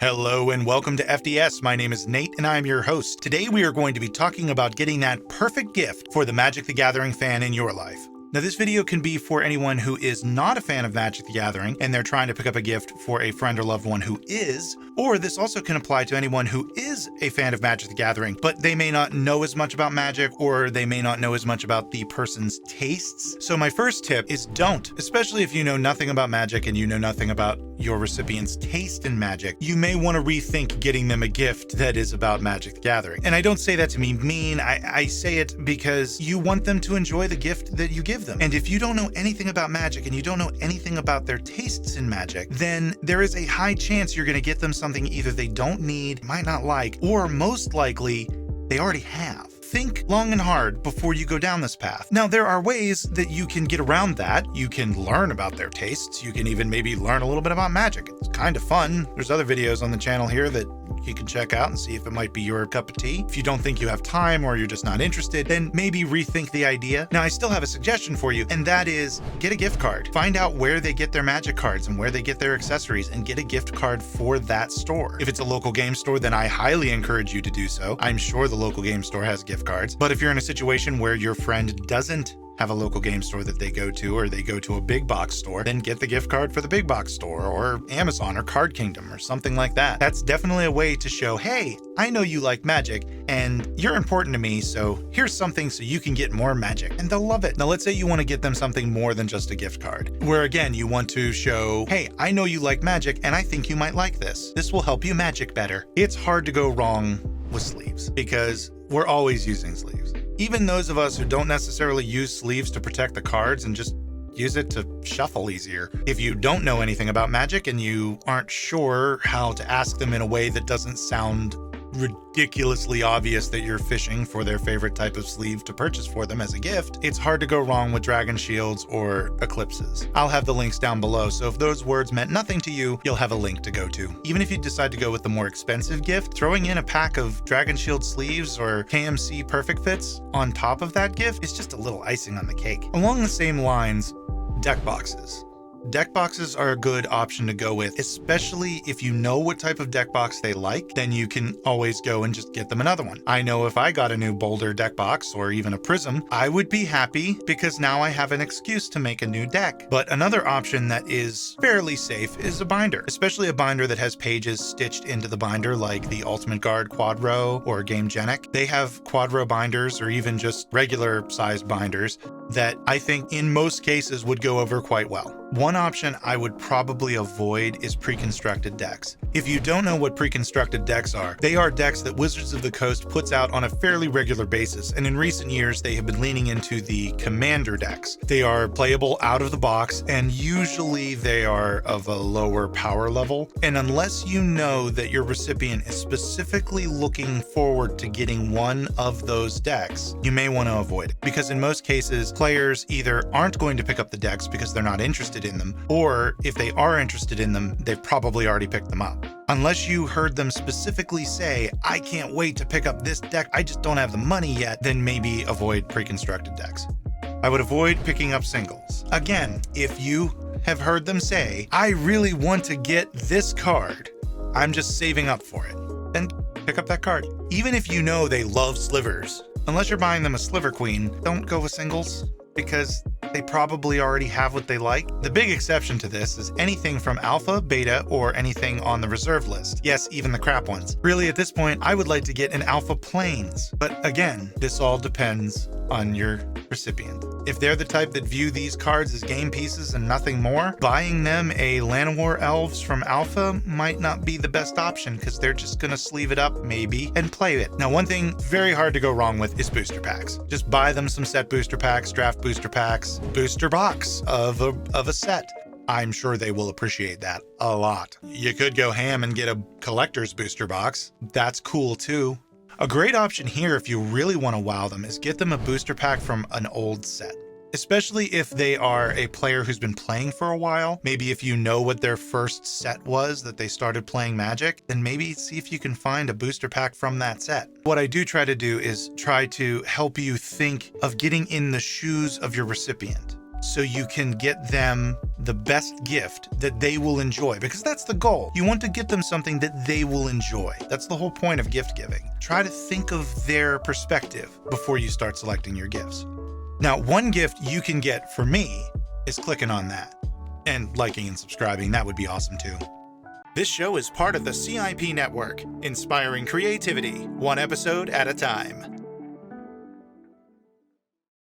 Hello and welcome to FDS. My name is Nate and I'm your host. Today we are going to be talking about getting that perfect gift for the Magic the Gathering fan in your life. Now this video can be for anyone who is not a fan of Magic the Gathering and they're trying to pick up a gift for a friend or loved one who is, or this also can apply to anyone who is a fan of Magic the Gathering, but they may not know as much about Magic or they may not know as much about the person's tastes. So my first tip is don't, especially if you know nothing about Magic and you know nothing about your recipient's taste in Magic. You may want to rethink getting them a gift that is about Magic the Gathering. And I don't say that to be mean, I say it because you want them to enjoy the gift that you give them. And if you don't know anything about Magic and you don't know anything about their tastes in Magic, then there is a high chance you're going to get them something either they don't need, might not like, or most likely they already have. Think long and hard before you go down this path. Now, there are ways that you can get around that. You can learn about their tastes. You can even maybe learn a little bit about Magic. It's kind of fun. There's other videos on the channel here that you can check out and see if it might be your cup of tea. If you don't think you have time or you're just not interested, then maybe rethink the idea. Now, I still have a suggestion for you, and that is get a gift card. Find out where they get their Magic cards and where they get their accessories and get a gift card for that store. If it's a local game store, then I highly encourage you to do so. I'm sure the local game store has gift cards. But if you're in a situation where your friend doesn't have a local game store that they go to, or they go to a big box store, then get the gift card for the big box store or Amazon or Card Kingdom or something like that. That's definitely a way to show, hey, I know you like Magic and you're important to me, so here's something so you can get more Magic, and they'll love it. Now let's say you want to get them something more than just a gift card, where again, you want to show, hey, I know you like Magic and I think you might like this. This will help you Magic better. It's hard to go wrong with sleeves because we're always using sleeves. Even those of us who don't necessarily use sleeves to protect the cards and just use it to shuffle easier. If you don't know anything about Magic and you aren't sure how to ask them in a way that doesn't sound ridiculously obvious that you're fishing for their favorite type of sleeve to purchase for them as a gift, it's hard to go wrong with Dragon Shields or Eclipses. I'll have the links down below, so if those words meant nothing to you, you'll have a link to go to. Even if you decide to go with the more expensive gift, throwing in a pack of Dragon Shield sleeves or KMC Perfect Fits on top of that gift is just a little icing on the cake. Along the same lines, deck boxes. Deck boxes are a good option to go with, especially if you know what type of deck box they like, then you can always go and just get them another one. I know if I got a new Boulder Deck Box or even a Prism, I would be happy because now I have an excuse to make a new deck. But another option that is fairly safe is a binder, especially a binder that has pages stitched into the binder like the Ultimate Guard Quadro or Gamegenic. They have Quadro binders or even just regular sized binders that I think in most cases would go over quite well. One option I would probably avoid is pre-constructed decks. If you don't know what pre-constructed decks are, they are decks that Wizards of the Coast puts out on a fairly regular basis, and in recent years they have been leaning into the Commander decks. They are playable out of the box, and usually they are of a lower power level, and unless you know that your recipient is specifically looking forward to getting one of those decks, you may want to avoid it, because in most cases, players either aren't going to pick up the decks because they're not interested in them, or if they are interested in them, they've probably already picked them up. Unless you heard them specifically say, I can't wait to pick up this deck, I just don't have the money yet, then maybe avoid pre-constructed decks. I would avoid picking up singles. Again, if you have heard them say, I really want to get this card, I'm just saving up for it, then pick up that card. Even if you know they love slivers, unless you're buying them a Sliver Queen, don't go with singles because they probably already have what they like. The big exception to this is anything from alpha, beta, or anything on the reserve list. Yes, even the crap ones. Really, at this point, I would like to get an alpha planes. But again, this all depends on your recipient. If they're the type that view these cards as game pieces and nothing more, buying them a Llanowar Elves from Alpha might not be the best option because they're just gonna sleeve it up maybe and play it. Now, one thing very hard to go wrong with is booster packs. Just buy them some set booster packs, draft booster packs, booster box of a set. I'm sure they will appreciate that a lot. You could go ham and get a collector's booster box. That's cool too. A great option here if you really want to wow them is get them a booster pack from an old set. Especially if they are a player who's been playing for a while. Maybe if you know what their first set was that they started playing Magic, then maybe see if you can find a booster pack from that set. What I do try to do is try to help you think of getting in the shoes of your recipient. so you can get them the best gift that they will enjoy, because that's the goal. You want to get them something that they will enjoy. That's the whole point of gift giving. Try to think of their perspective before you start selecting your gifts. Now, one gift you can get for me is clicking on that and liking and subscribing. That would be awesome too. This show is part of the CIP network, inspiring creativity, one episode at a time.